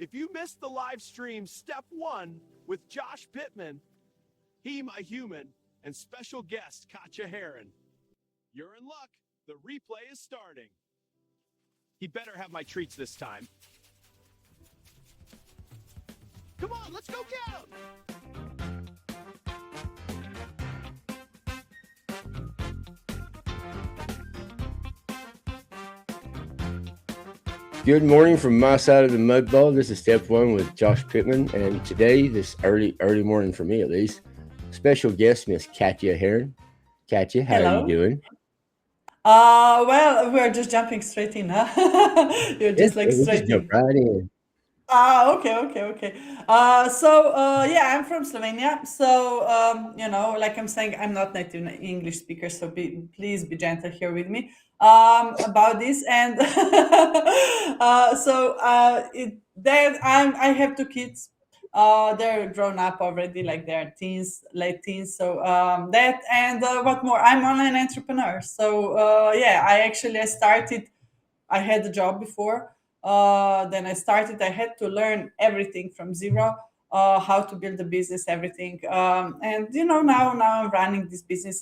If you missed the live stream step 1 with Josh Pittman, he, my human, and special guest Katja Heron, you're in luck. The replay is starting. He better have my treats this time. Come on, let's go get him! Good morning from my side of the mud ball. This is step 1 with Josh Pittman, and today, this early morning for me at least, special guest Miss Katja Heron. Katja, how are you doing? Well, we're just jumping straight in, huh? You're just like we'll straight just jump in. right in. Okay. Yeah, I'm from Slovenia. So, like I'm saying, I'm not native English speaker, so please be gentle here with me about this. And I have 2 kids. They're grown up already, like they're teens, late teens. So what more? I'm online entrepreneur. So I had a job before. Then I had to learn everything from zero, how to build a business, everything. Now I'm running this business.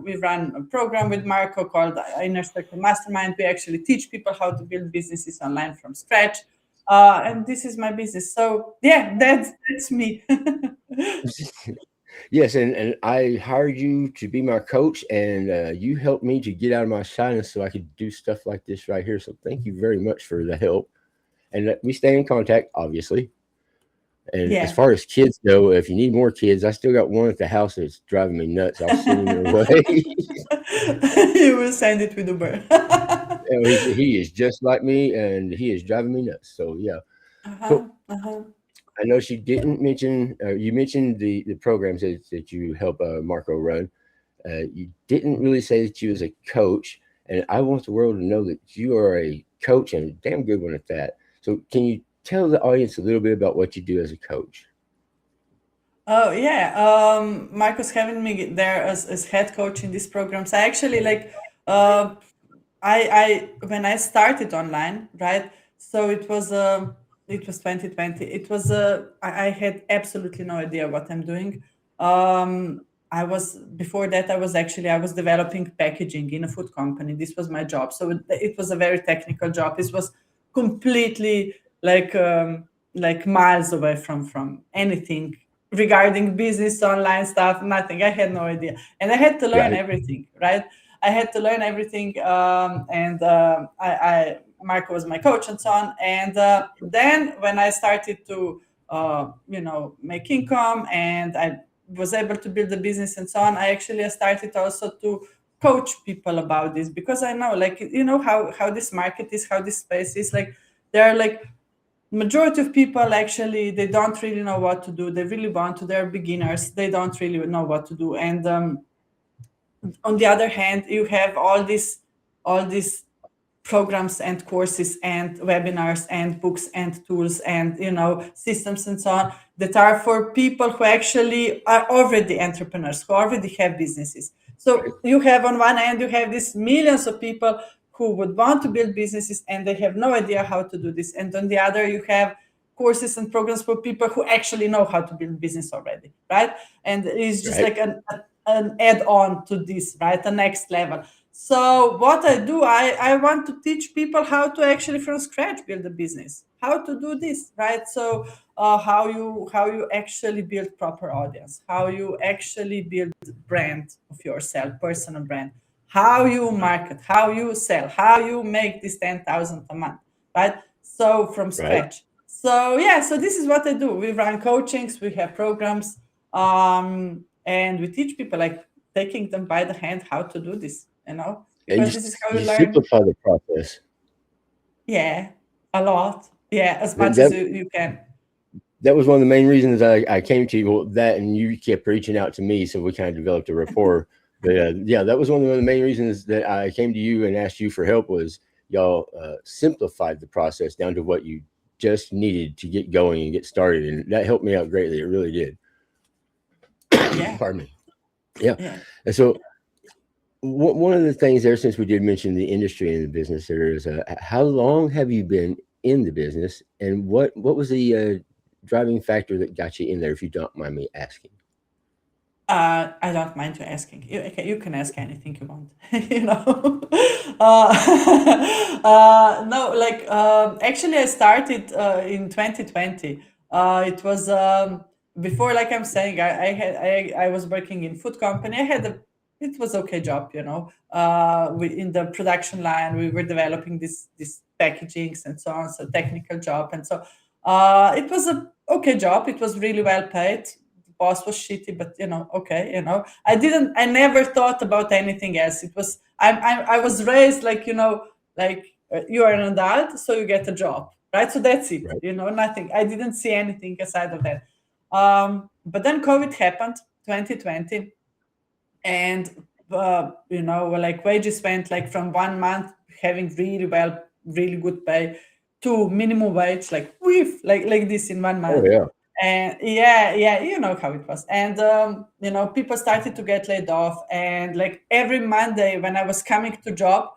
We run a program with Marco called Inner Circle Mastermind. We actually teach people how to build businesses online from scratch. And this is my business. So yeah, that's me. Yes, and I hired you to be my coach, and you helped me to get out of my shyness so I could do stuff like this right here. So thank you very much for the help. And we stay in contact, obviously. And as far as kids go, if you need more kids, I still got one at the house that's driving me nuts. I'll send him your way. You will send it with Uber. He is just like me, and he is driving me nuts. So yeah. I know she didn't mention. You mentioned the programs that you help Marco run. You didn't really say that you was a coach, and I want the world to know that you are a coach and a damn good one at that. So can you tell the audience a little bit about what you do as a coach? Oh yeah, Marco's having me there as head coach in these programs. I actually I when I started online, right? So it was 2020. It was I had absolutely no idea what I'm doing. I was before that I was developing packaging in a food company. This was my job. So it was a very technical job. This was completely like miles away from anything regarding business, online stuff, nothing. I had no idea. And I had to learn everything, right? I had to learn everything. Marco was my coach and so on. And then when I started to, make income and I was able to build a business and so on, I started also to coach people about this, because I know, how this market is, how this space is. Like, there are majority of people actually, they don't really know what to do. They really want to, they're beginners, they don't really know what to do. And on the other hand, you have all these programs and courses and webinars and books and tools and systems and so on, that are for people who actually are already entrepreneurs, who already have businesses. So you have, on one end, you have these millions of people who would want to build businesses and they have no idea how to do this. And on the other, you have courses and programs for people who actually know how to build business already, right? And it's just like an add-on to this, right? The next level. So what I do, I want to teach people how to actually from scratch build a business, how to do this, right? So how you actually build proper audience, how you actually build brand of yourself, personal brand, how you market, how you sell, how you make this 10,000 a month, right? So from scratch. So yeah, so this is what I do. We run coachings, we have programs, and we teach people, like taking them by the hand, how to do this, because this is how you learn. Simplify the process. Yeah, a lot. Yeah, as much as you can. That was one of the main reasons I came to you. Well, that, and you kept reaching out to me, so we kind of developed a rapport. But yeah, that was one of the main reasons that I came to you and asked you for help, was y'all simplified the process down to what you just needed to get going and get started. And that helped me out greatly. It really did. Yeah. Pardon me. Yeah. And so one of the things there, since we did mention the industry and the business, there is how long have you been in the business, and what was the driving factor that got you in there, if you don't mind me asking? I don't mind to asking. You can ask anything you want. you know. No, like actually, I started in 2020. It was before, like I'm saying, I was working in food company. I had a it was okay job, in the production line, we were developing this packagings and so on, so technical job, and so it was a okay job. It was really well paid. The boss was shitty, but okay. I never thought about anything else. It was I was raised like you are an adult, so you get a job, right? So that's it. Right. Nothing. I didn't see anything aside of that. But then COVID happened, 2020, and like wages went like from 1 month having really good pay to minimum wage, like like this in one Oh month. yeah. And yeah, you know how it was. And people started to get laid off, and like every Monday when I was coming to job,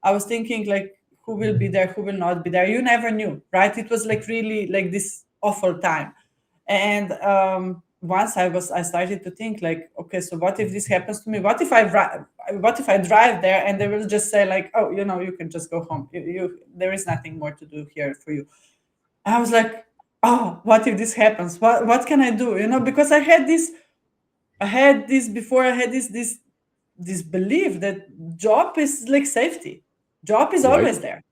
I was thinking like, who will be there, who will not be there. You never knew, right? It was like really like this awful time. And once I started to think like, okay, so what if this happens to me? What if I drive there and they will just say like, oh, you can just go home. There is nothing more to do here for you. I was like, oh, what if this happens? What can I do? Because I had this before. I had this belief that job is like safety. Job is Right. always there.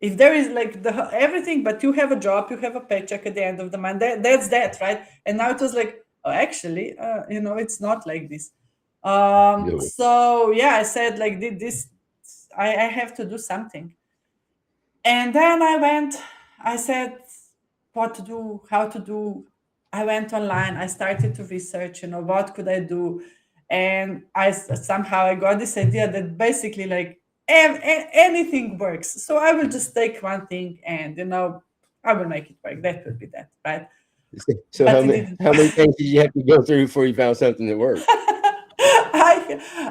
If there is like everything, but you have a job, you have a paycheck at the end of the month. That's that, right? And now it was like, oh, actually, it's not like this. No. So yeah, I said like this. I have to do something. And then I said, what to do, how to do. I went online, I started to research, what could I do. And somehow I got this idea that basically like anything works. So I will just take one thing and, I will make it work. That would be that, right? So But it didn't. how many things did you have to go through before you found something that worked?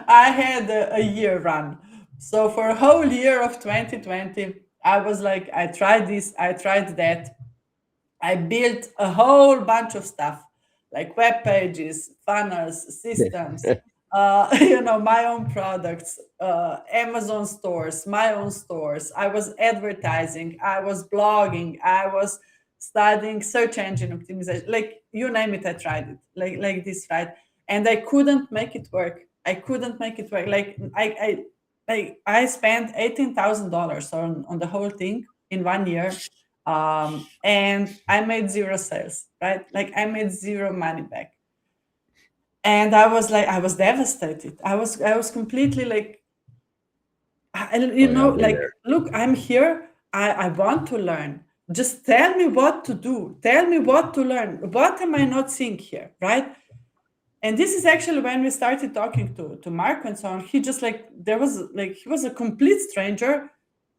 I had a year run. So for a whole year of 2020, I was like, I tried this, I tried that. I built a whole bunch of stuff like web pages, funnels, systems, my own products, Amazon stores, my own stores. I was advertising, I was blogging, I was studying search engine optimization. Like you name it, I tried it. Like this, right? And I couldn't make it work. I couldn't make it work. Like I spent $18,000 on the whole thing in 1 year, and I made zero sales, right? Like I made zero money back, and I was devastated. I was completely like, Oh yeah, I've been like, there. look, I'm here. I want to learn. Just tell me what to do. Tell me what to learn. What am I not seeing here, right? And this is actually when we started talking to Marco and so on. He just like he was a complete stranger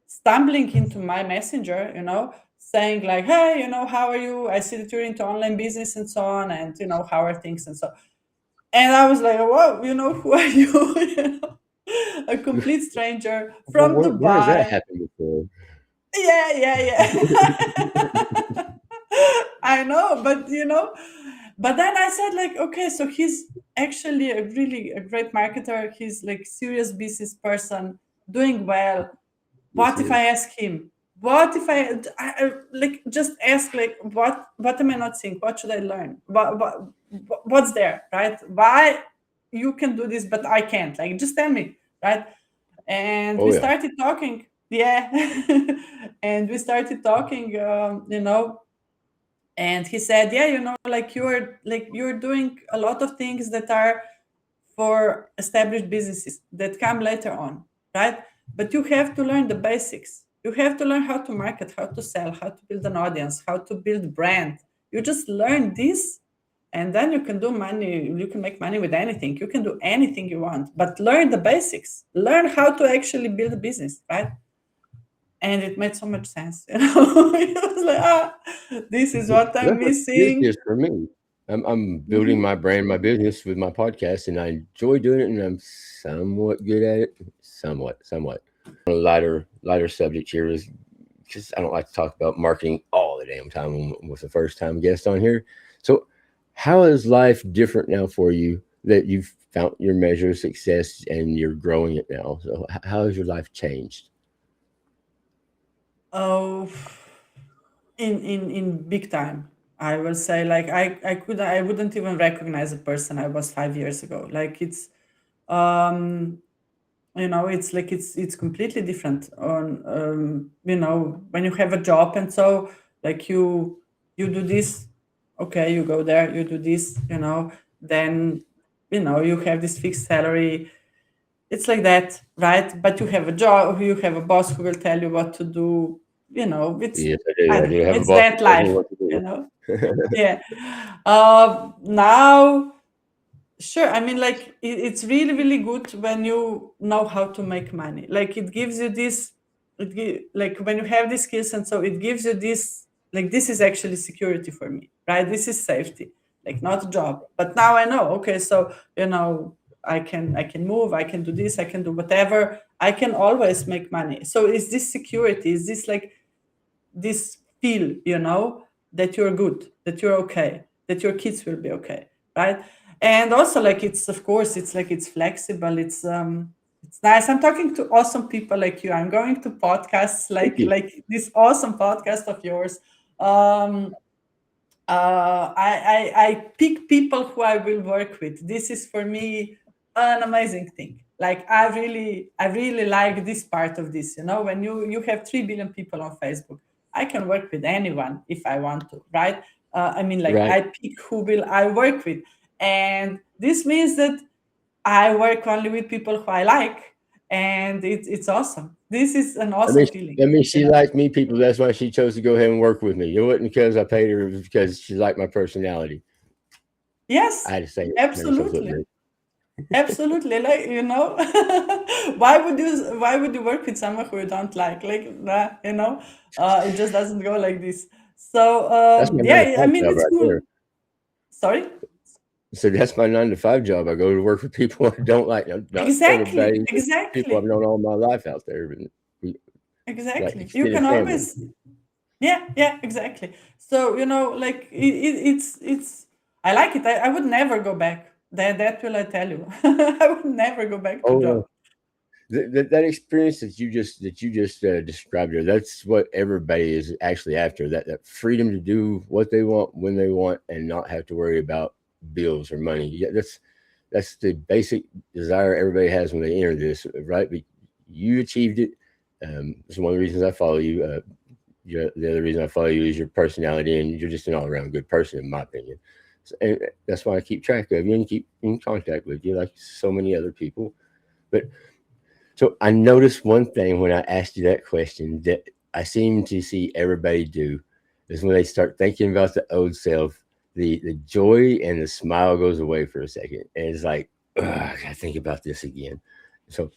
stumbling into my messenger, saying like, hey, how are you? I see that you're into online business and so on, and how are things and so. And I was like, whoa, who are you? A complete stranger Well, from where has that Dubai. happened before? Yeah. I know, but then I said like, okay, so he's actually a great marketer. He's like serious business person, doing well. Yes, What it if I is. ask him? What if like just ask like what am I not seeing? What should I learn? What's there, right? Why you can do this but I can't? Like just tell me, right? And Oh we yeah. started talking. Yeah. And we started talking, and he said, yeah, like you're doing a lot of things that are for established businesses that come later on, right? But you have to learn the basics. You have to learn how to market, how to sell, how to build an audience, how to build brand. You just learn this, and then you can do money. You can make money with anything. You can do anything you want, but learn the basics. Learn how to actually build a business, right? And it made so much sense. It was like, this is what I'm That's what this missing. is for me. I'm building Mhm. my brand, my business with my podcast, and I enjoy doing it, and I'm somewhat good at it. Somewhat. On a lighter subject here is because I don't like to talk about marketing all the damn time with the first time guest on here. So, how is life different now for you that you've found your measure of success and you're growing it now? So, how has your life changed? Oh, in big time. I will say, like, I wouldn't even recognize a person I was 5 years ago. Like, it's um it's like it's completely different on, when you have a job, and so, like, you do this, okay, you go there, you do this, then, you have this fixed salary. It's like that, right? But you have a job, you have a boss who will tell you what to do. It's, Yes, I do. I I don't do know, have a it's boss who that tells me life, what to you do. know yeah. Now, sure. I mean, like, it's really, really good when you know how to make money. Like, it gives you this, like, when you have these skills, and so it gives you this, like, this is actually security for me, right? This is safety, like, not a job. But now I know, okay, so, I can move, I can do this, I can do whatever, I can always make money. So is this security? Is this, like, this feel, that you're good, that you're okay, that your kids will be okay, right? And also, like, it's, of course, it's like, it's flexible, it's nice. I'm talking to awesome people like you. I'm going to podcasts Thank like you. this awesome podcast of yours. um I pick people who I will work with. This is for me an amazing thing. Like, I really like this part of this. When you have 3 billion people on Facebook, I can work with anyone if I want to, right? I mean, like, Right. I pick who will I work with, and this means that I work only with people who I like, and it's awesome. This is an I mean, awesome feeling. I mean, You she know? liked me, people. That's why she chose to go ahead and work with me. It wasn't because I paid her; it was because she liked my personality. I Yes, had to say it. Make myself look absolutely. good. Absolutely, like, why would you work with someone who you don't like, nah, it just doesn't go like this. So, That's my nine to yeah, I five mean, job it's right cool. there. Sorry. So that's my 9 to 5 job. I go to work with people I don't like. Not Exactly, everybody, but people I've exactly, known all my life out there, and we like exactly. You extended can family. always, yeah, yeah, exactly. So, like, it's I like it. I would never go back. That will I tell you. I would never go back to Oh job. no, that experience that you just described there. That's what everybody is actually after. That freedom to do what they want when they want and not have to worry about bills or money. Yeah, that's the basic desire everybody has when they enter this, right? But you achieved it. It's one of the reasons I follow you. The other reason I follow you is your personality, and you're just an all around good person, in my opinion. So, and that's why I keep track of you and keep in contact with you, like so many other people. But so I noticed one thing when I asked you that question that I seem to see everybody do is when they start thinking about the old self, the joy and the smile goes away for a second, and it's like, "Ugh, I gotta think about this again." So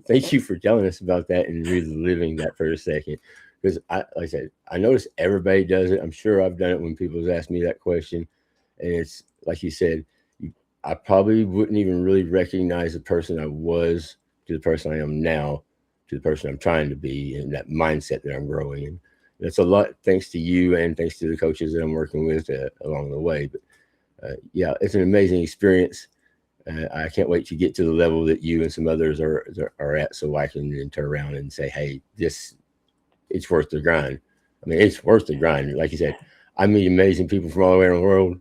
thank you for telling us about that and reliving that for a second, because like I said, I notice everybody does it. I'm sure I've done it when people ask me that question, and it's like you said, I probably wouldn't even really recognize the person I was to the person I am now, to the person I'm trying to be, and that mindset that I'm growing in. That's a lot thanks to you and thanks to the coaches that I'm working with along the way. But yeah, it's an amazing experience. I can't wait to get to the level that you and some others are at, so I can then turn around and say, "Hey, this it's worth the grind." I mean, it's worth the grind. Like you said, I meet amazing people from all around the world.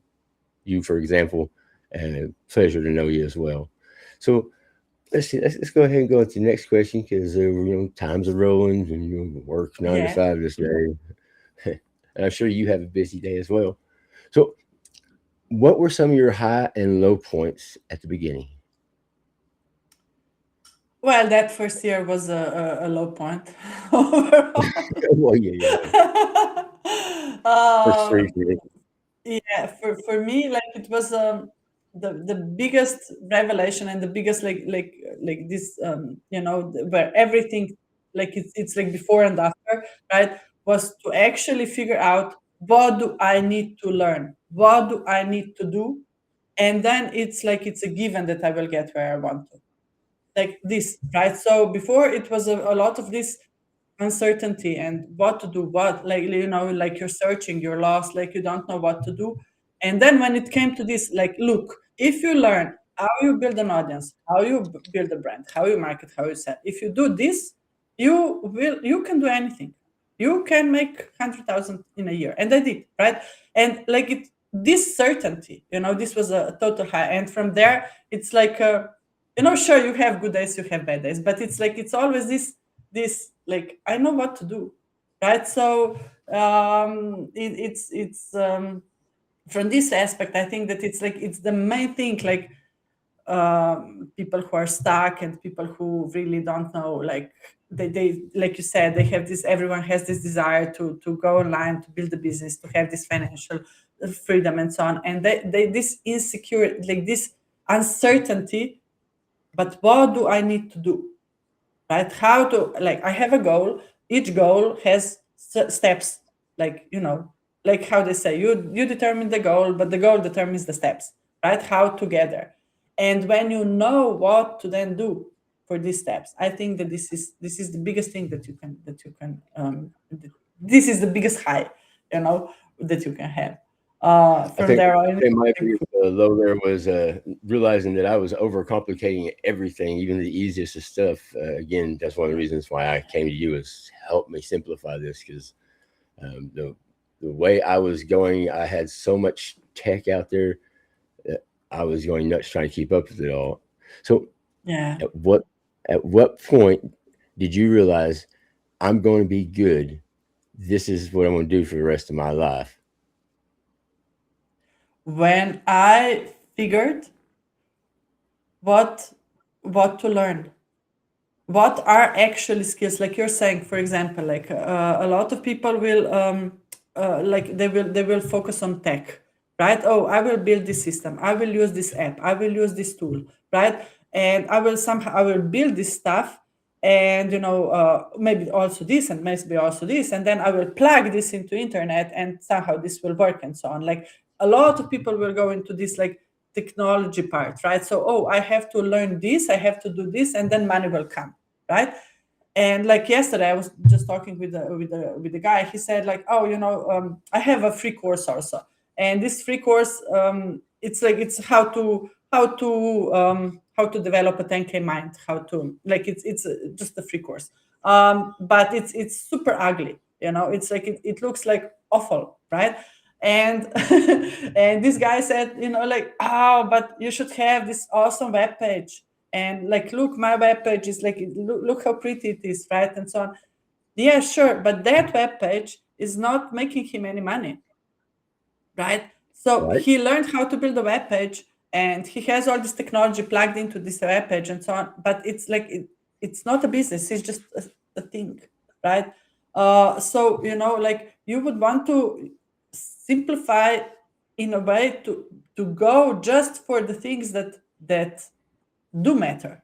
You, for example, and pleasure to know you as well. So let's see. Let's go ahead and go into the next question because times are rolling and you work nine to Yeah. five this day, and I'm sure you have a busy day as well. So, what were some of your high and low points at the beginning? Well, that first year was a low point overall. Well, yeah. First three, um, for yeah, for me, like, it was the biggest revelation, and the biggest, like this, where everything, like, it's like before and after, right? Was to actually figure out, what do I need to learn, what do I need to do, and then it's like, it's a given that I will get where I want to, like this, right? So before, it was a lot of this, uncertainty and what to do, what, like, like you're searching, you're lost, like you don't know what to do. And then when it came to this, like, look, if you learn how you build an audience, how you build a brand, how you market, how you sell, if you do this, you can do anything. You can make 100,000 in a year. And I did, right? And like this certainty, this was a total high. And from there, it's like, sure, you have good days, you have bad days, but it's like, it's always this like, I know what to do, right? So it's from this aspect, I think that it's the main thing, like people who are stuck and people who really don't know, like they like you said, they have this, everyone has this desire to go online, to build a business, to have this financial freedom and so on, and they this insecure, like this uncertainty. But what do I need to do, right? How to, like, I have a goal, each goal has steps, like, like how they say, you determine the goal, but the goal determines the steps, right? How to get there. And when you know what to then do for these steps, I think that this is the biggest thing that you can this is the biggest high, that you can have. From I think there on, my biggest low there was realizing that I was overcomplicating everything, even the easiest of stuff. Again, that's one of the reasons why I came to you, is help me simplify this, because the way I was going, I had so much tech out there that I was going nuts trying to keep up with it all. So yeah. at what point did you realize I'm going to be good? This is what I'm going to do for the rest of my life. When I figured what to learn, what are actually skills, like you're saying, for example, like a lot of people will like they will focus on tech, right? Oh, I will build this system, I will use this app, I will use this tool, right? And I will build this stuff, and maybe also this, and maybe also this, and then I will plug this into internet, and somehow this will work, and so on. Like, a lot of people will go into this, like, technology part, right? So, oh, I have to learn this, I have to do this, and then money will come, right? And like yesterday, I was just talking with the guy. He said, like, oh, I have a free course also, and this free course, it's how to develop a 10K mind, how to, like, it's just a free course, but it's super ugly. It's like it looks like awful, right? And and this guy said, like, oh, but you should have this awesome web page, and like, look, my web page is like, look how pretty it is, right? And so on. Yeah, sure, but that web page is not making him any money, right? So Right. he learned how to build a web page, and he has all this technology plugged into this web page and so on, but it's like it's not a business, it's just a thing, right? So like, you would want to simplify in a way to go just for the things that do matter,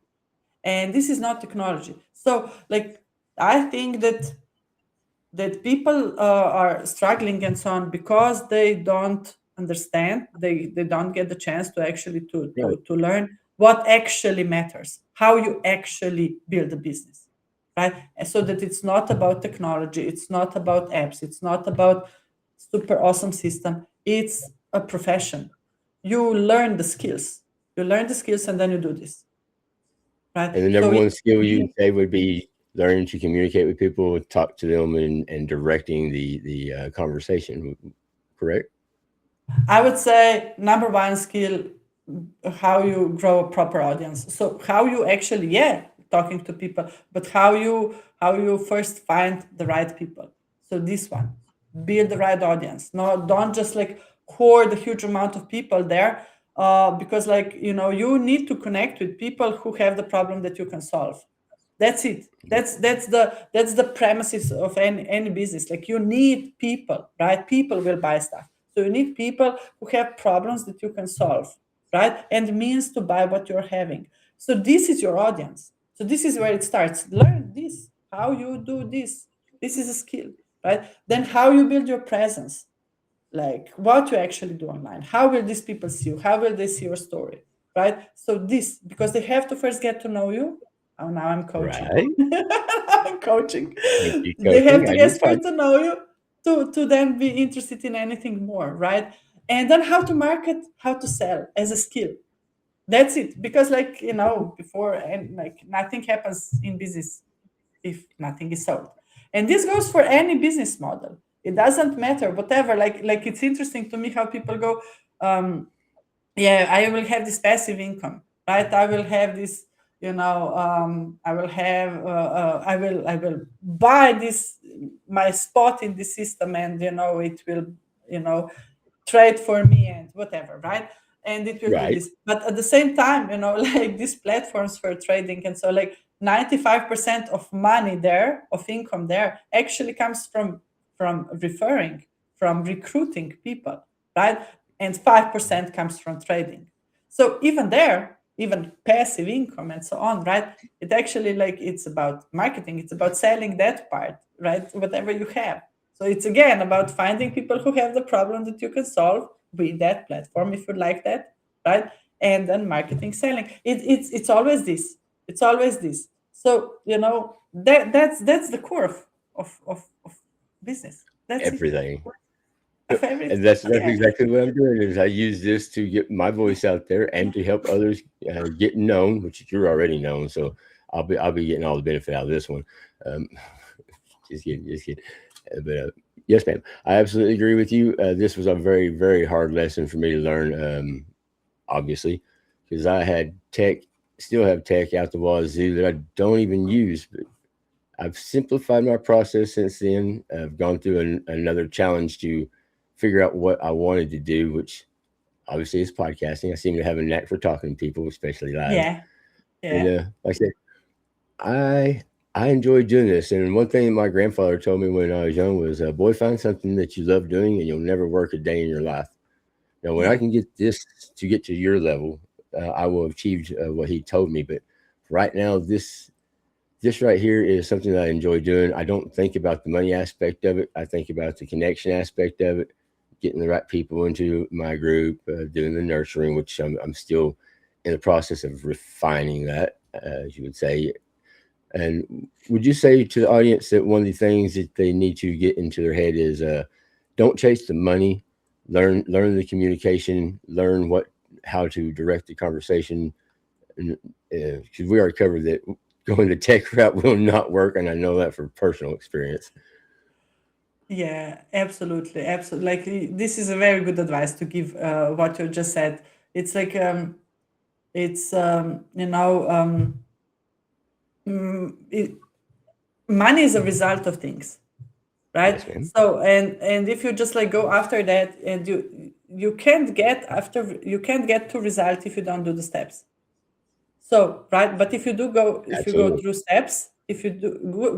and this is not technology. So, like, I think that people are struggling and so on because they don't understand, they don't get the chance to actually to learn what actually matters, how you actually build a business, right? And so that it's not about technology, it's not about apps, it's not about super awesome system, it's a profession. You learn the skills, and then you do this, right? And the number So one skill you would say would be learning to communicate with people, talk to them, and directing the conversation. Correct? I would say number one skill, how you grow a proper audience. So how you actually, yeah, talking to people, but how you first find the right people. So this one, build the right audience. No, don't just like hoard a huge amount of people there, because, like, you need to connect with people who have the problem that you can solve. That's it. That's the premises of any business. Like, you need people, right? People will buy stuff. So you need people who have problems that you can solve, right? And means to buy what you're having. So this is your audience. So this is where it starts. Learn this, how you do this. This is a skill, right? Then how you build your presence, like what you actually do online. How will these people see you? How will they see your story, right? So this, because they have to first get to know you, Oh, now I'm coaching. Right. I'm coaching. Thank you, They have coaching. to I get did to know you to then be interested in anything more, right? And then how to market, how to sell as a skill. That's it. Because like, before, and like nothing happens in business if nothing is sold. And this goes for any business model. It doesn't matter, whatever. Like it's interesting to me how people go, yeah, I will have this passive income, right? I will have this, I will have, I will buy this, my spot in the system, and it will, you know, trade for me and whatever, right? And it will do right. this. But at the same time, like these platforms for trading, and so like 95% of money there, of income there, actually comes from referring, from recruiting people, right? And 5% comes from trading. So even there, even passive income and so on, right? It actually, like, it's about marketing, it's about selling that part, right? Whatever you have. So it's again about finding people who have the problem that you can solve with that platform, if you like that, right? And then marketing, selling. It's always this. It's always this. So that's the core of business. That's it. Everything. Of everything. And that's Yeah. exactly what I'm doing. Is I use this to get my voice out there and to help others get known, which you're already known. So I'll be getting all the benefit out of this one. Um, just kidding, just kidding. But yes, ma'am, I absolutely agree with you. This was a very, very hard lesson for me to learn. Obviously, because I had tech, still have tech out the wazoo that I don't even use. But I've simplified my process since then. I've gone through another challenge to figure out what I wanted to do, which obviously is podcasting. I seem to have a knack for talking to people, especially live. Yeah. And Yeah. like I said, I enjoy doing this. And one thing that my grandfather told me when I was young was, "Boy, find something that you love doing, and you'll never work a day in your life." Now, when I Yeah. can get this to get to your level, I will have achieved what he told me. But right now, this right here is something that I enjoy doing. I don't think about the money aspect of it. I think about the connection aspect of it, getting the right people into my group, doing the nurturing, which I'm still in the process of refining that, as you would say. And would you say to the audience that one of the things that they need to get into their head is don't chase the money, learn the communication, learn how to direct the conversation, because we already covered that going the tech route will not work, and I know that from personal experience. Yeah, absolutely, absolutely. Like this is a very good advice to give. What you just said. It's like it's it, money is a result of things, right? Yes, ma'am. So and if you just like go after that, and you can't get to result if you don't do the steps. So, right, but if you go Absolutely. through steps, if you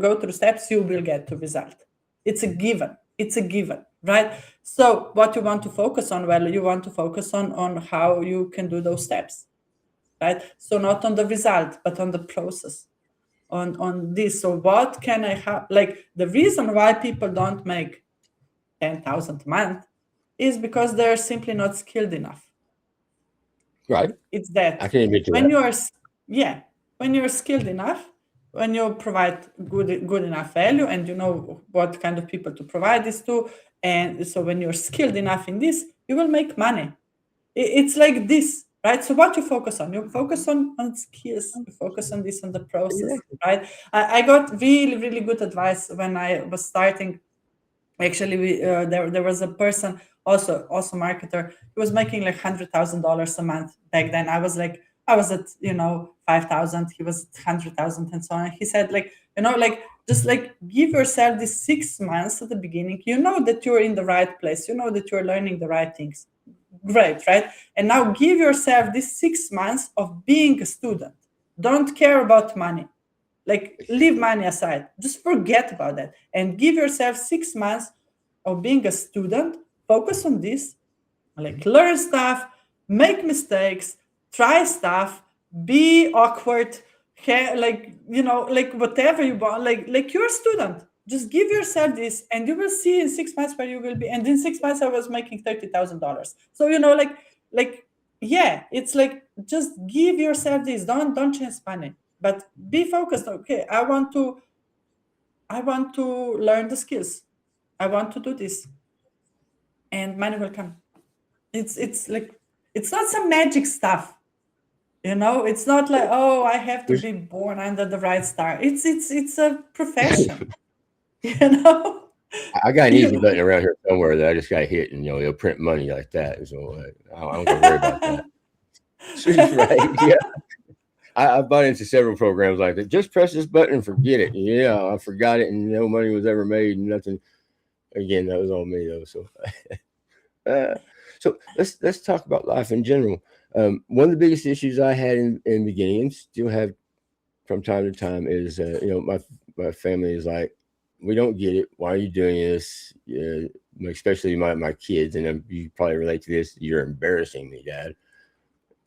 go through steps, you will get to result. It's a given. It's a given, right? So, what you want to focus on? Well, you want to focus on how you can do those steps, right? So, not on the result, but on the process, on this. So, what can I have? Like the reason why people don't make 10,000 a month is because they're simply not skilled enough. Right. It's I that can admit to when that. you are yeah, when you're skilled enough, when you provide good enough value, and you know what kind of people to provide this to, and so when you're skilled enough in this, you will make money. It's like this, right? So what you focus on? You focus on skills, you focus on this, on the process, Exactly. right? I got really, really good advice when I was starting. Actually, there was a person, also marketer. He was making like $100,000 a month back then. I was at 5,000. He was at 100,000 and so on. He said, like, like, just like give yourself these 6 months at the beginning. You know that you're in the right place. You know that you're learning the right things. Great, right? And now give yourself these 6 months of being a student. Don't care about money. Like, leave money aside. Just forget about that and give yourself 6 months of being a student. Focus on this, like learn stuff, make mistakes, try stuff, be awkward, like like whatever you want. Like you're a student. Just give yourself this, and you will see in 6 months where you will be. And in 6 months, I was making $30,000. So like yeah, it's like just give yourself this. Don't chase money. but be focused. Okay, I want to learn the skills. I want to do this, and money will come. It's like it's not some magic stuff. It's not like, oh, I have to There's, be born under the right star. It's a profession. you know I got an easy you button around here somewhere that I just got to hit, and it'll print money like that. So I don't got to worry about that. Right? Yeah. I bought into several programs like that. Just press this button and forget it. Yeah, I forgot it, and no money was ever made, and nothing. Again, that was on me though. So, uh, so let's talk about life in general. One of the biggest issues I had in the beginning, and still have from time to time, is my family is like, we don't get it. Why are you doing this? Especially my kids, and you probably relate to this. You're embarrassing me, Dad.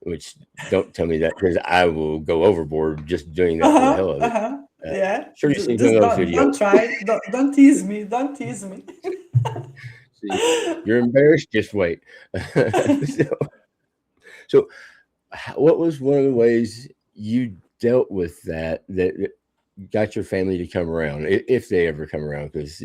Which don't tell me that, because I will go overboard just doing that for the hell of it. yeah, Sure, you see some just of those don't videos. try, don't tease me, don't tease me. See, you're embarrassed. Just wait. so, what was one of the ways you dealt with that got your family to come around, if they ever come around? Because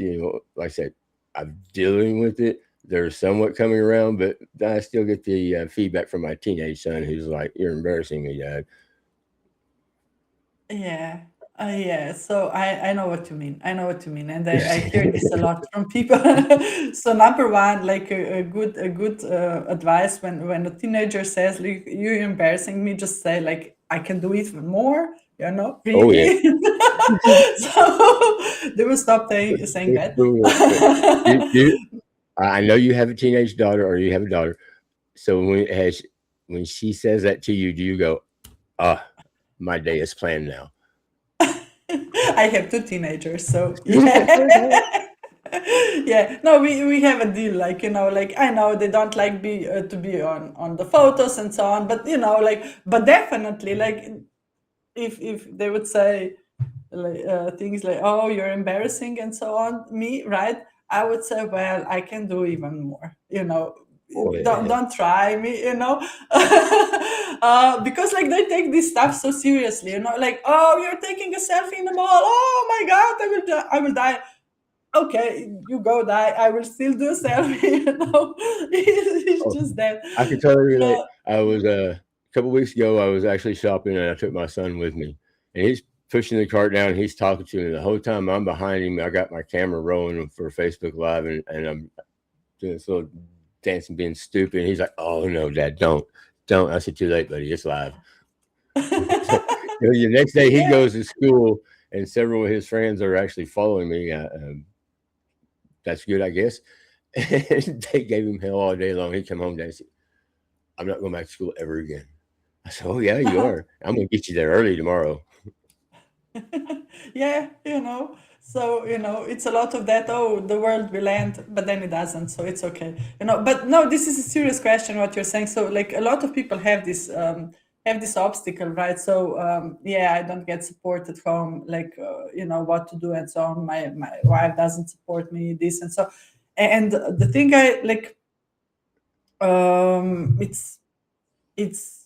like I said, I'm dealing with it. They're somewhat coming around, but I still get the feedback from my teenage son, who's like, "You're embarrassing me, Dad." Yeah. Yeah, so I know what you mean. I know what you mean, and I hear this a lot from people. So number one, like a good advice when a teenager says, like, "You're embarrassing me," just say, like, "I can do even more." Oh yeah. Really. So they will stop saying that. I know you have a teenage daughter, or you have a daughter. So when she says that to you, do you go, "Ah, my day is planned now"? I have two teenagers, so yeah. Yeah, no, we have a deal, like, like, I know they don't like to be on the photos and so on, but like, but definitely, like, if they would say, like, things like, "Oh, you're embarrassing," and so on, me, right, I would say, "Well, I can do even more, Oh don't yeah. don't try me," because, like, they take this stuff so seriously, like, "Oh, you're taking a selfie in the mall, oh my god, I will die." Okay, you go die, I will still do a selfie. It's Oh, just that. I can totally relate. uh, I was a couple weeks ago. I was actually shopping, and I took my son with me, and he's pushing the cart down. He's talking to me the whole time. I'm behind him. I got my camera rolling for Facebook Live, and I'm doing this little dancing, being stupid. And he's like, "Oh no, Dad, don't." I said, "Too late, buddy. It's live." So, the next day he yeah. goes to school, and several of his friends are actually following me. That's good, I guess. And they gave him hell all day long. He'd come home and say, "I'm not going back to school ever again." I said, "Oh yeah, you are. I'm gonna get you there early tomorrow." Yeah, so it's a lot of that. Oh, the world will end, but then it doesn't, so it's okay. But no, this is a serious question what you're saying. So, like, a lot of people have this obstacle, right? So, yeah, I don't get support at home, like, what to do and so on. My wife doesn't support me, this and so. And the thing I like, it's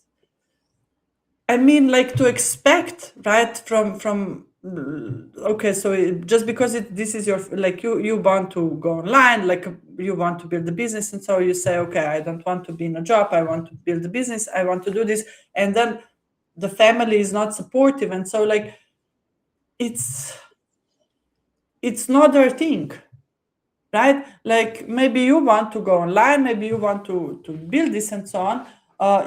I mean, like, to expect, right, from okay, so just because this is your, like, you want to go online, like, you want to build a business, and so you say, okay, I don't want to be in a job, I want to build a business, I want to do this, and then the family is not supportive, and so, like, it's not their thing, right? Like, maybe you want to go online, maybe you want to build this and so on.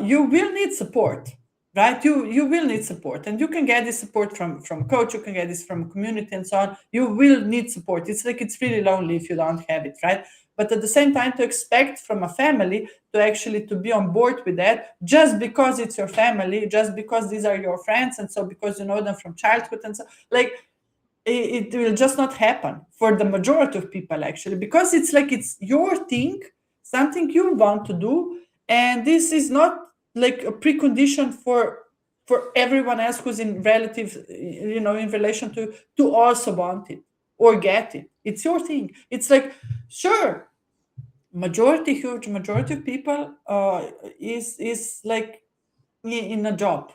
You will need support, right? You will need support, and you can get this support from coach, you can get this from community and so on. You will need support. It's like, it's really lonely if you don't have it, right? But at the same time, to expect from a family to actually to be on board with that, just because it's your family, just because these are your friends, and so because you know them from childhood, and so, like, it will just not happen for the majority of people, actually, because it's like, it's your thing, something you want to do, and this is not like a precondition for everyone else who's in relative, in relation to also want it or get it. It's your thing. It's like, sure, huge majority of people is like in a job,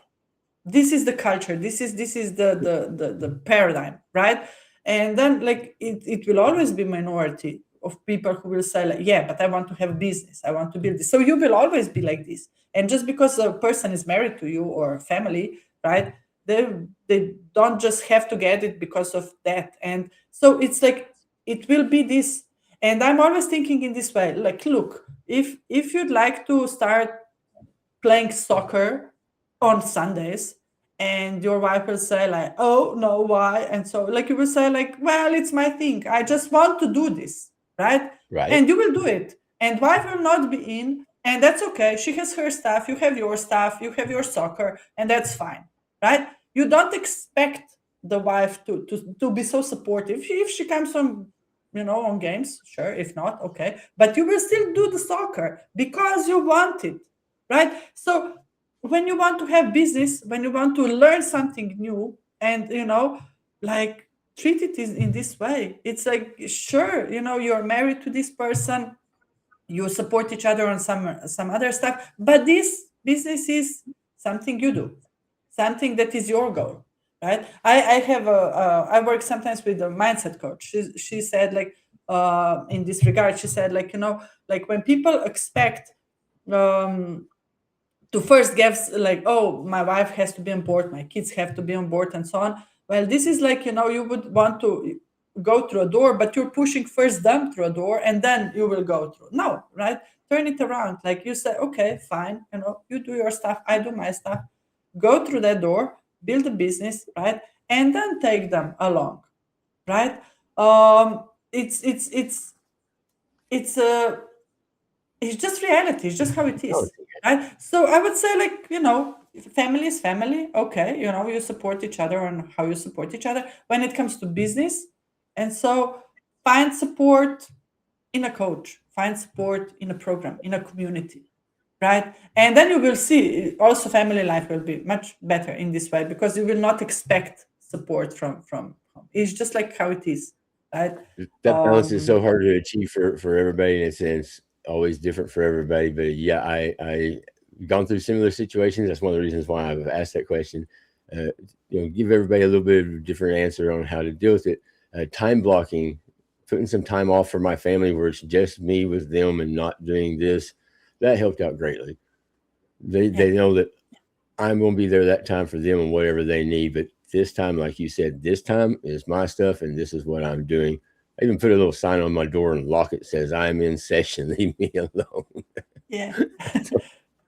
This is the culture. This is the paradigm, right? And then like it will always be minority of people who will say like, yeah, but I want to have a business. I want to build this. So you will always be like this. And just because a person is married to you or family, right? They don't just have to get it because of that. And so it's like it will be this. And I'm always thinking in this way, like, look, if you'd like to start playing soccer on Sundays, and your wife will say like, oh no, why? And so like you will say like, well, it's my thing, I just want to do this, right? Right. And you will do it, and wife will not be in, and that's okay. She has her stuff, you have your stuff, you have your soccer, and that's fine, right? You don't expect the wife to be so supportive. If she comes from, on games, sure. If not, okay, but you will still do the soccer because you want it, right? So when you want to have business, when you want to learn something new, and like treat it in this way, it's like, sure, you're married to this person, you support each other on some other stuff, but this business is something you do, something that is your goal, right? I have I work sometimes with a mindset coach. She said like, in this regard, she said like, like when people expect um to first give like, oh, my wife has to be on board, my kids have to be on board, and so on. Well, this is like, you would want to go through a door, but you're pushing first them through a door and then you will go through. No, right? Turn it around. Like you say, okay, fine, you do your stuff, I do my stuff, go through that door, build a business, right? And then take them along, right? It's it's just reality. It's just how it Oh, is, right? So I would say, like, family is family. Okay, you support each other on how you support each other when it comes to business. And so find support in a coach, find support in a program, in a community, right? And then you will see also family life will be much better in this way, because you will not expect support from home. It's just like how it is, right? that balance is Um, so hard to achieve for everybody, and it's always different for everybody. But yeah, I gone through similar situations. That's one of the reasons why I've asked that question. Uh, give everybody a little bit of a different answer on how to deal with it. Time blocking, putting some time off for my family where it's just me with them and not doing this, that helped out greatly. yeah. They know that I'm going to be there that time for them and whatever they need. But this time, like you said, this time is my stuff and this is what I'm doing. I even put a little sign on my door and lock it, says I'm in session. Leave me alone. Yeah.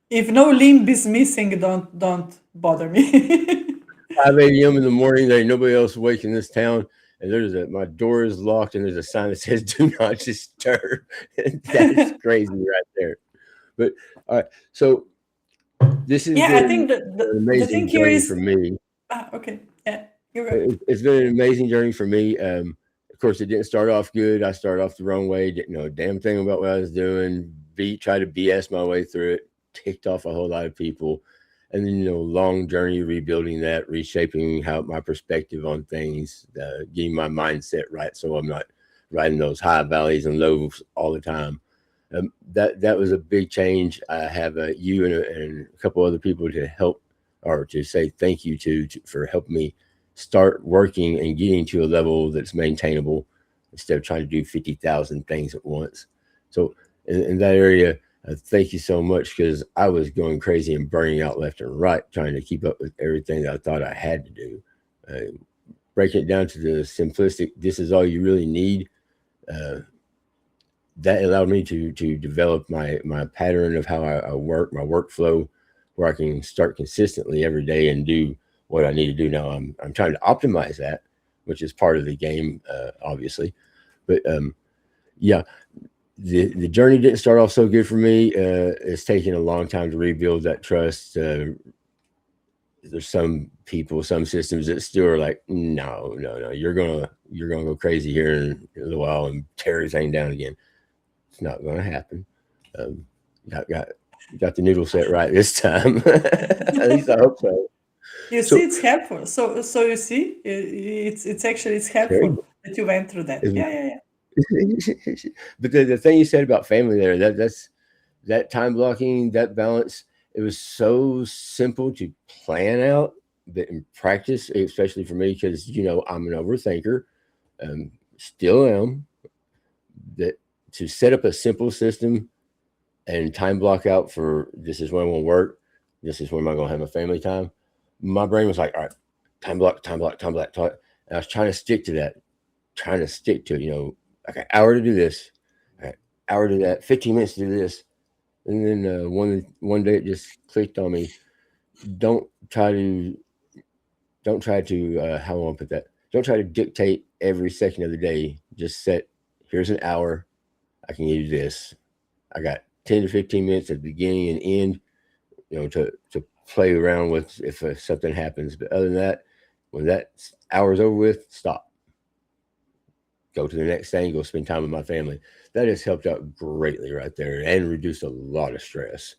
If no limb is missing, don't bother me. 5 a.m. in the morning, there ain't nobody else awake in this town. And my door is locked and there's a sign that says do not disturb. That's crazy right there. But all right. So this has Yeah, I been think that an the thing amazing here journey is, for me. okay. Yeah, you're right. It's been an amazing journey for me. Of course, it didn't start off good. I started off the wrong way. Didn't know a damn thing about what I was doing. Tried to BS my way through it. Ticked off a whole lot of people, and then long journey rebuilding that, reshaping how my perspective on things, getting my mindset right, so I'm not riding those high valleys and lows all the time. That was a big change. I have you and a couple other people to help or to say thank you to for helping me start working and getting to a level that's maintainable instead of trying to do 50,000 things at once. So in that area, thank you so much, because I was going crazy and burning out left and right trying to keep up with everything that I thought I had to do. Breaking it down to the simplistic, this is all you really need. Uh, that allowed me to develop my pattern of how I work, my workflow, where I can start consistently every day and do what I need to do. Now I'm trying to optimize that, which is part of the game, obviously. But yeah, the journey didn't start off so good for me. It's taken a long time to rebuild that trust. There's some people, some systems that still are like, no, you're gonna go crazy here in a little while and tear everything down again. It's not going to happen. Got the noodle set right this time. At least I hope so. You see, So it's helpful. So you see, it's actually it's very helpful that you went through that. Yeah, yeah, yeah. but the thing you said about family there, that's that time blocking, that balance, it was so simple to plan out but in practice, especially for me, because I'm an overthinker, still am. That to set up a simple system and time block out for this is when I'm gonna work, this is when I'm gonna have my family time. My brain was like, all right, time block, time block, time block, time block. And I was trying to stick to that, trying to stick to it. Like an hour to do this, an hour to do that, 15 minutes to do this, and then one day it just clicked on me. Don't try to how I want to put that. Don't try to dictate every second of the day. Just set. Here's an hour. I can use this. I got 10 to 15 minutes at the beginning and end, to play around with if something happens. But other than that, when that hour's over with, stop. Go to the next thing. Go spend time with my family. That has helped out greatly right there and reduced a lot of stress.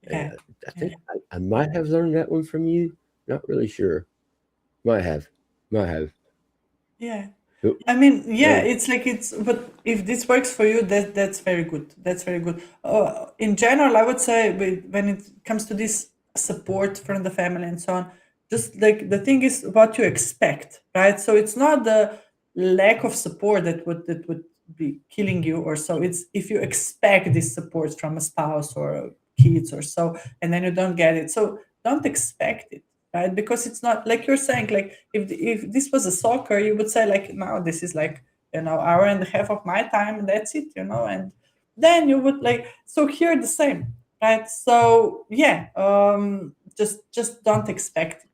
Yeah. And I think I might have learned that one from you. Not really sure. Might have. Yeah. But, I mean, it's like but if this works for you, that's very good. That's very good. In general, I would say when it comes to this support from the family and so on, just like the thing is what you expect, right? So it's not the lack of support that would be killing you or so. It's if you expect this support from a spouse or kids or so, and then you don't get it. So don't expect it, right? Because it's not like you're saying, like if this was a soccer, you would say like, no, this is like, hour and a half of my time and that's it, and then you would like, so here the same, right? So just don't expect it.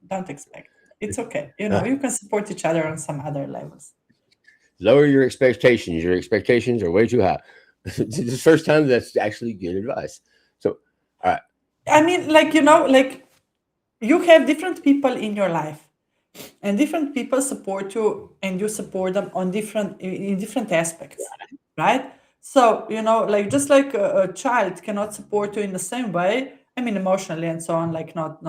Don't expect it. It's okay. You can support each other on some other levels. Lower your expectations. Your expectations are way too high. It's the first time that's actually good advice. So, all right. I mean, like you have different people in your life, and different people support you, and you support them on in different aspects, right? So like just like a child cannot support you in the same way. I mean, emotionally and so on, like not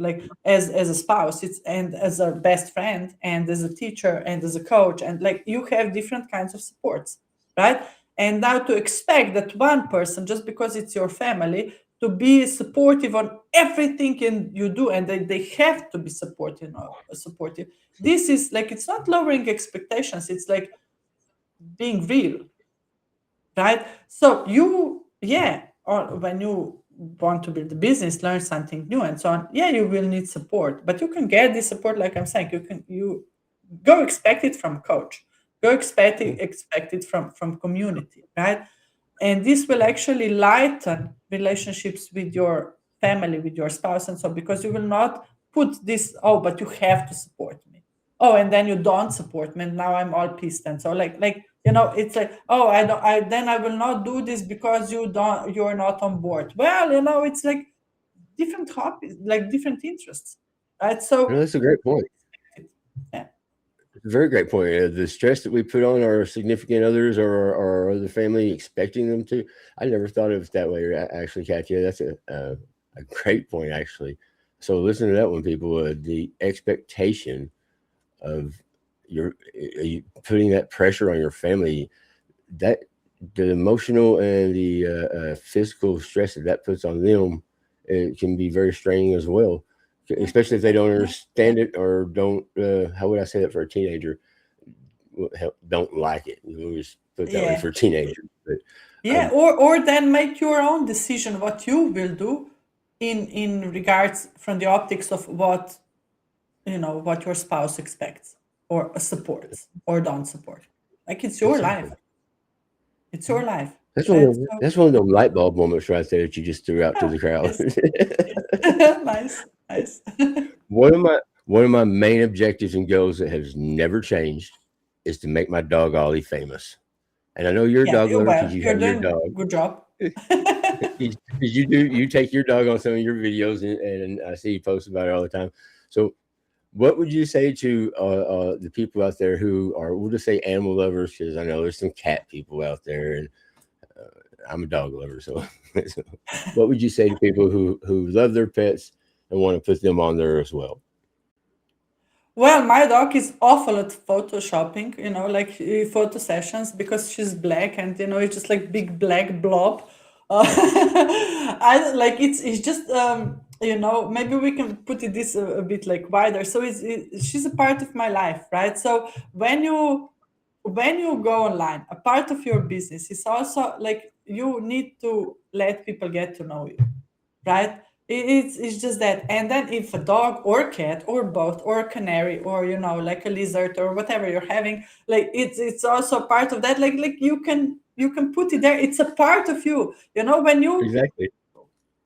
like as a spouse, it's and as a best friend, and as a teacher, and as a coach, and like you have different kinds of supports, right? And now to expect that one person, just because it's your family, to be supportive on everything you do, and they have to be supportive. This is like, it's not lowering expectations, it's like being real, right? So or when you want to build a business, learn something new and so on, you will need support, but you can get this support. Like I'm saying, you go expect it from coach, go expect it from community, right? And this will actually lighten relationships with your family, with your spouse, and so, because you will not put this, oh, but you have to support me, oh, and then you don't support me and now I'm all pissed, and so like it's like, oh, I will not do this because you're not on board. Well, it's like different hobbies, like different interests, right? So That's a great point. yeah. It's a very great point. The stress that we put on our significant others or our other family, expecting them to. I never thought of it that way. Actually, Katja, that's a great point. Actually, so listen to that one, people. The expectation of you putting that pressure on your family, that the emotional and the physical stress that puts on them, it can be very straining as well, especially if they don't understand it or don't how would I say that for a teenager, don't like it. Just put it that way for a teenager. But or then make your own decision what you will do in regards from the optics of what what your spouse expects or supports or don't support. Like, it's your life. It's your life. That's one of those light bulb moments right there that you just threw out to the crowd. Nice. One of my main objectives and goals that has never changed is to make my dog Ollie famous. And I know you're a dog lover because you have your dog. Good job. You take your dog on some of your videos, and I see you post about it all the time. So what would you say to the people out there who are, we'll just say, animal lovers? Because I know there's some cat people out there, and I'm a dog lover. So what would you say to people who love their pets and want to put them on there as well? Well, my dog is awful at photoshopping, like photo sessions, because she's black, and it's just like big black blob. I like it's just maybe we can put it this a bit like wider. So she's a part of my life, right? So when you go online, a part of your business is also like you need to let people get to know you, right? It's just that. And then if a dog or cat or both or a canary or like a lizard or whatever you're having, like it's also part of that. Like you can put it there. It's a part of you. When you Exactly.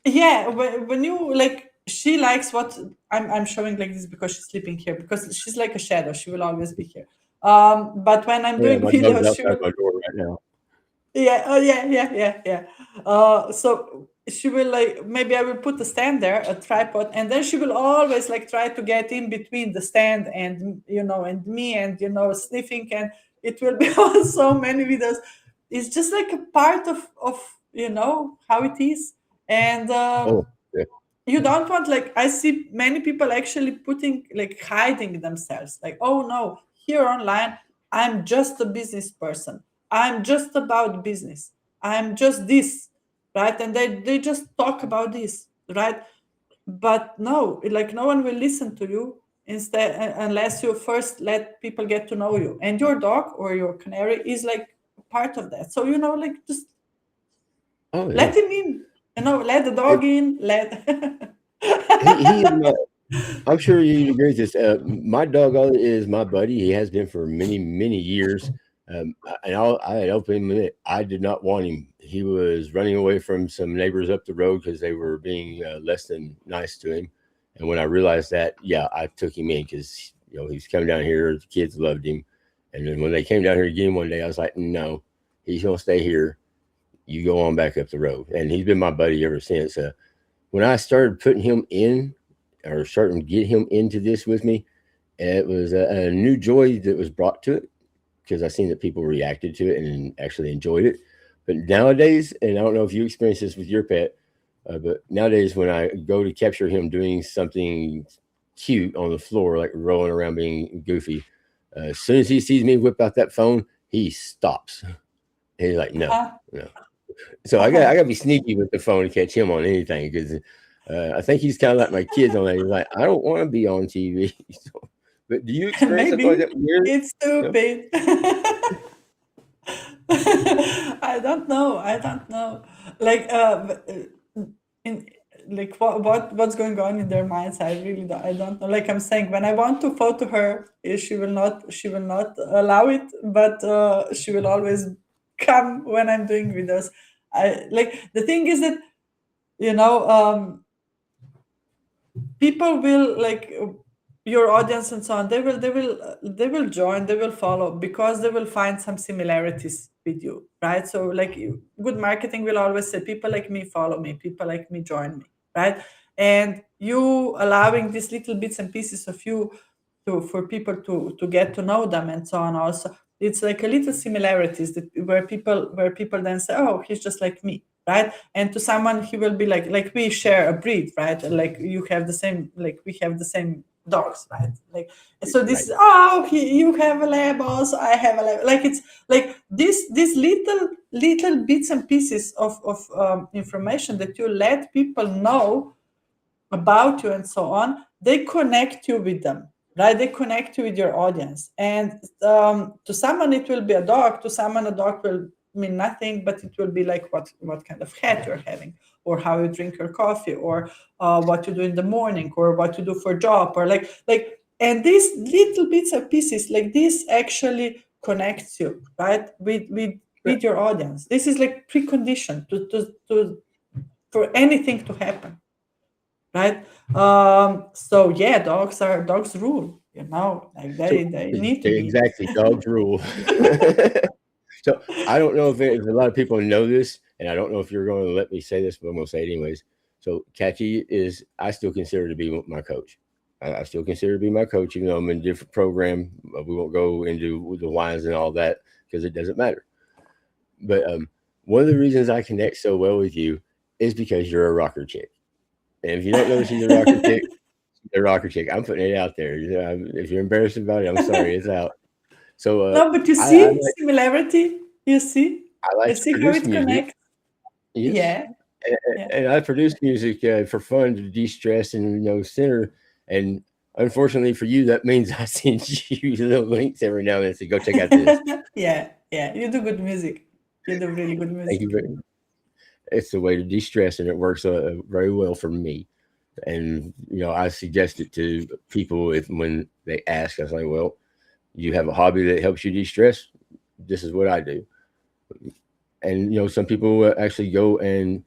yeah, when you like, she likes what I'm showing like this because she's sleeping here, because she's like a shadow. She will always be here. But when I'm Yeah, doing my dog's videos, she outside will. my door right now. Yeah, oh yeah. So she will, like, maybe I will put the stand there, a tripod, and then she will always like try to get in between the stand and and me, and sniffing, and it will be on so many videos. It's just like a part of how it is. And Oh, yeah. you don't want, like, I see many people actually putting, like, hiding themselves, like, oh no, here online I'm just a business person, I'm just about business, I'm just this, right? And they just talk about this, right? But no, like, no one will listen to you instead, unless you first let people get to know you. And your dog or your canary is like part of that. So like, just Oh, yeah. let him in, let the dog in, let He is my. I'm sure you agree with this. My dog is my buddy. He has been for many, many years. And I had opened admit, I did not want him. He was running away from some neighbors up the road because they were being less than nice to him. And when I realized that, yeah, I took him in because he was coming down here. The kids loved him. And then when they came down here again one day, I was like, no, he's gonna stay here. You go on back up the road. And he's been my buddy ever since. When I started putting him in, or starting to get him into this with me, it was a new joy that was brought to it because I seen that people reacted to it and actually enjoyed it. But nowadays, and I don't know if you experience this with your pet, but nowadays when I go to capture him doing something cute on the floor, like rolling around being goofy, as soon as he sees me whip out that phone, he stops. And he's like, no, no. So I got to be sneaky with the phone to catch him on anything because I think he's kind of like my kids on that. He's like, I don't want to be on TV. So, but do you experience something like maybe that with yours? it's No? stupid. I don't know. Like, in like, what's going on in their minds, I don't know. Like I'm saying, when I want to photo her, she will not allow it, but she will always come when I'm doing videos. I like, the thing is that, you know um people will, like, your audience and so on, they will join, they will follow, because they will find some similarities with you, right? So, like, good marketing will always say, people like me follow me, people like me join me, right? And you allowing these little bits and pieces of you for people to get to know them and so on, also, it's like a little similarities that where people then say, oh, he's just like me, right? And to someone, he will be like we share a breed, right? Like, you have the same, like, we have the same dogs, right? Like, so this Right. is, oh, you have a lab, also I have a lab. Like, it's like these little bits and pieces of information that you let people know about you and so on, they connect you with them, right? They connect you with your audience. And to someone it will be a dog, to someone a dog will mean nothing, but it will be like what kind of hat you're having, or how you drink your coffee, or what you do in the morning, or what you do for job, or like and these little bits and pieces like this actually connects you, right, with your audience. This is like precondition to for anything to happen, right? So yeah, dogs rule, like So they need to be. exactly, dogs rule. So I don't know if a lot of people know this, and I don't know if you're going to let me say this, but I'm going to say it anyways. So Katja I still consider to be my coach. I still consider to be my coach, even though I'm in a different program. We won't go into the whys and all that because it doesn't matter. But one of the reasons I connect so well with you is because you're a rocker chick. And if you don't know she's a rocker chick, she's a rocker chick. I'm putting it out there. If you're embarrassed about it, I'm sorry, it's out. So No, but you I see similarity. You see, I like you to see how produce it music. connects. Yes. Yeah, Yeah. And I produce music for fun to de-stress and center. And unfortunately for you, that means I send you little links every now and then and say, "Go check out this." Yeah, yeah. You do good music. You do really good Thank you music. very. It's a way to de-stress, and it works very well for me. And I suggest it to people if when they ask, I was like, "Well, you have a hobby that helps you de-stress. This is what I do." And some people actually go and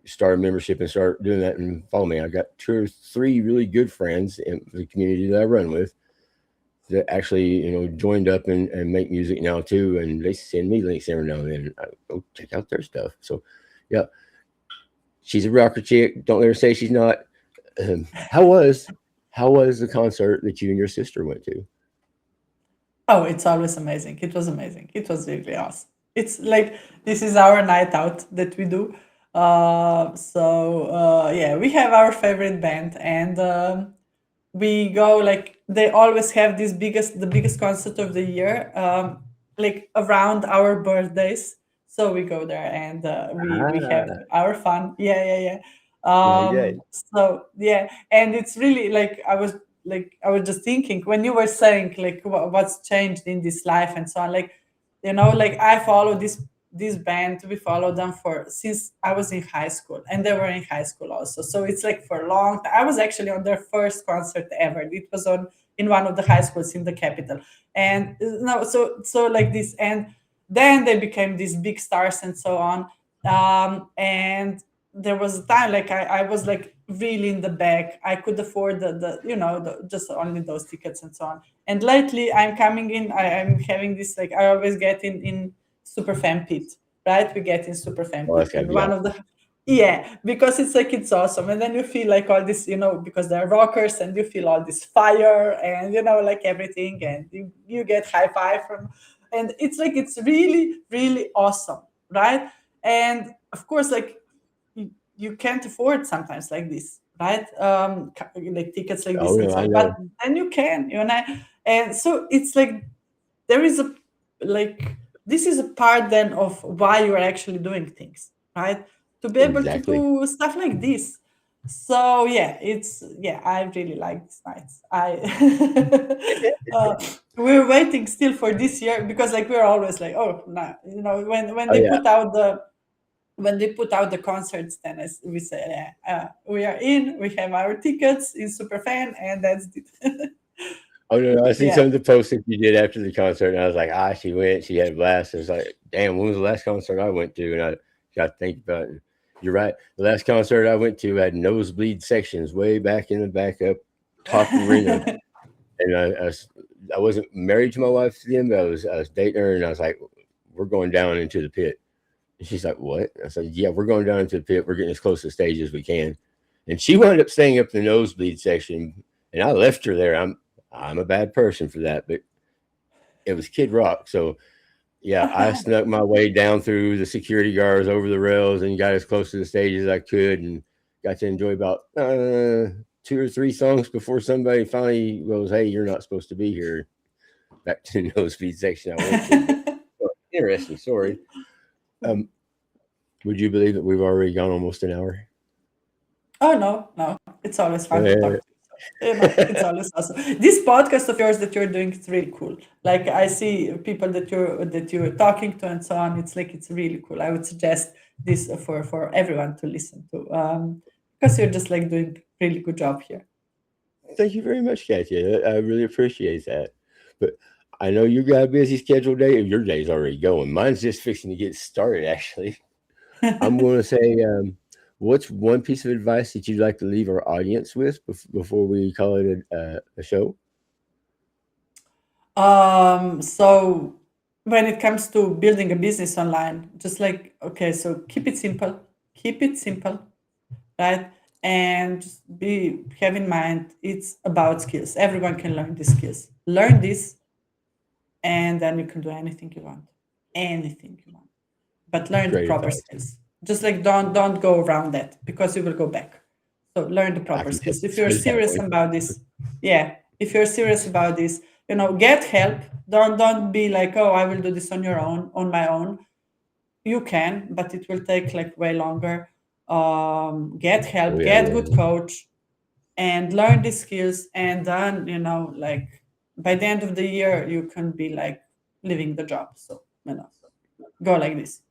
start a membership and start doing that and follow me. I got 2 or 3 really good friends in the community that I run with that actually joined up and make music now too, and they send me links every now and then. I go check out their stuff. So yeah, she's a rocker chick. Don't let her say she's not. How was the concert that you and your sister went to? Oh, it's always amazing. It was amazing. It was really awesome. It's like this is our night out that we do. Yeah, we have our favorite band, and we go like they always have the biggest concert of the year, like around our birthdays. So we go there and we have Ah, our fun. Yeah, yeah, yeah. yeah, yeah. So yeah, and it's really like I was just thinking when you were saying like what's changed in this life and so on, like like I follow this band. We follow them for since I was in high school, and they were in high school also. So it's like for a long time. I was actually on their first concert ever. It was on in one of the high schools in the capital, and no, so like this, and then they became these big stars and so on. And there was a time like I was like really in the back. I could afford just only those tickets and so on. And lately I'm coming in. I'm having this like I always get in super fan pit, right? We get in super fan Well, pit, that's gotta and be one of awesome. the yeah, because it's like it's awesome, and then you feel like all this, because they're rockers, and you feel all this fire, and like everything, and you get high five from, and it's like it's really really awesome, right? And of course, like you can't afford sometimes like this, right? Like tickets like Oh this and no, so I on, but know. then you can, and so it's like there is a like this is a part then of why you're actually doing things, right? To be able to Exactly. do stuff like this. So yeah, I really like these nights. uh, we're waiting still for this year because like we're always like, oh no, when Oh they yeah. put out the concerts, then as we say, yeah, we are in, we have our tickets in Superfan, and that's it. Oh no, I seen Yeah. some of the posts that you did after the concert, and I was like, she went, she had a blast. I was like, damn, when was the last concert I went to? And I got to think about it. You're right. The last concert I went to had nosebleed sections way back in the back up top arena, and I wasn't married to my wife then, but I was dating her, and I was like, we're going down into the pit. And she's like, what? I said, yeah, we're going down into the pit. We're getting as close to the stage as we can. And she wound up staying up in the nosebleed section, and I left her there. I'm a bad person for that, but it was Kid Rock. So yeah, I snuck my way down through the security guards over the rails and got as close to the stage as I could, and got to enjoy about 2 or 3 songs before somebody finally goes, "Hey, you're not supposed to be here." Back to the nosebleed section I went to, but interesting story. Um, would you believe that we've already gone almost an hour? Oh no, it's always fun to Uh, talk to you. It's always awesome. This podcast of yours that you're doing is really cool. Like I see people that you're talking to and so on. It's like it's really cool. I would suggest this for everyone to listen to. Because you're just like doing really good job here. Thank you very much, Katja. I really appreciate that. But I know you got a busy schedule day. Your day's already going. Mine's just fixing to get started, actually. I'm going to say, what's one piece of advice that you'd like to leave our audience with before we call it a show? So when it comes to building a business online, just like okay, so keep it simple, right? And just be have in mind it's about skills. Everyone can learn these skills. Learn this, and then you can do anything you want, anything you want. But learn the Great proper advice. skills. Just like don't go around that because you will go back. So learn the I proper can skills. definitely If you're put it that serious way. about this, yeah. If you're serious about this, get help. Don't be like, oh, I will do this on your own, on my own. You can, but it will take like way longer. get help, get good coach, and learn these skills. And then, like by the end of the year, you can be like leaving the job. So, go like this.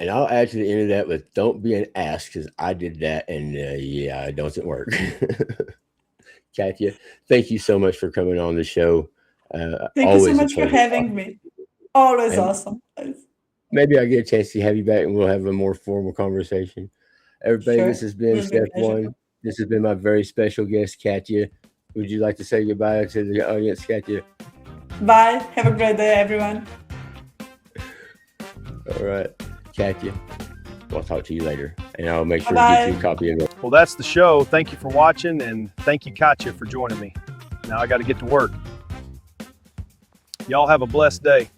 And I'll add to the end of that with don't be an ass, because I did that, and yeah, it doesn't work. Katja, thank you so much for coming on the show. Thank you so much for having me. Always awesome. Maybe I'll get a chance to have you back and we'll have a more formal conversation. Everybody, This has been Step One. This has been my very special guest, Katja. Would you like to say goodbye to the audience, Katja? Bye. Have a great day, everyone. All right. Katja, I'll talk to you later, and I'll make sure to get you a copy of it. Well, that's the show. Thank you for watching, and thank you, Katja, for joining me. Now I got to get to work. Y'all have a blessed day.